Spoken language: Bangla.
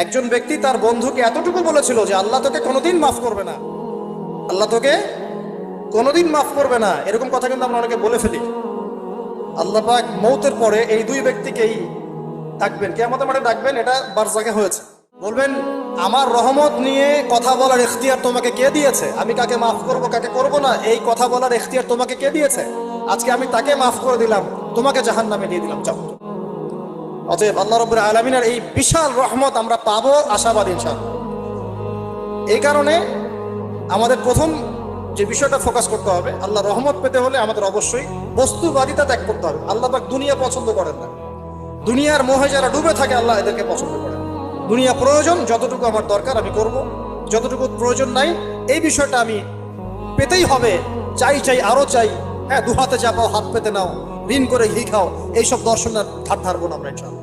একজন ব্যক্তি তার বন্ধুকে এতটুকু বলেছিল যে আল্লাহ তোকে কোনোদিন মাফ করবে না, আল্লাহ তোকে কোনোদিন মাফ করবে না। এরকম কথা কিন্তু আমরা অনেকে বলে ফেলি। আল্লাহ পাক মৌতের পরে এই দুই ব্যক্তিকেই ডাকবেন, কিয়ামতের মাঠে ডাকবেন। এটা বারজাখে হয়েছে। বলবেন, আমার রহমত নিয়ে কথা বলার ইখতিয়ার তোমাকে কে দিয়েছে? আমি কাকে মাফ করব কাকে করব না, এই কথা বলার ইখতিয়ার তোমাকে কে দিয়েছে? আজকে আমি তাকে মাফ করে দিলাম, তোমাকে জাহান্নামে দিয়ে দিলাম, যাও। অতএব আল্লাহ রাব্বুল আলামিনের এই বিশাল রহমত আমরা পাবো, আশাবাদী ইনশাআল্লাহ। এই কারণে আমাদের প্রথম যে বিষয়টা ফোকাস করতে হবে, আল্লাহ রহমত পেতে হলে আমাদের অবশ্যই বস্তুবাদিতা ত্যাগ করতে হবে। আল্লাহ পাক দুনিয়া পছন্দ করেন না। দুনিয়ার মোহে যারা ডুবে থাকে আল্লাহ এদেরকে পছন্দ করেন। দুনিয়া প্রয়োজন, যতটুকু আমার দরকার আমি করব, যতটুকু প্রয়োজন নাই এই বিষয়টা আমি পেতেই হবে, চাই চাই আরো চাই। হ্যাঁ, দু হাতে চাপাও হাত পেতে নাও, ঋণ করে ঘি খাও, এইসব দর্শনের ধার ধারবো না আমরা ইনশাআল্লাহ।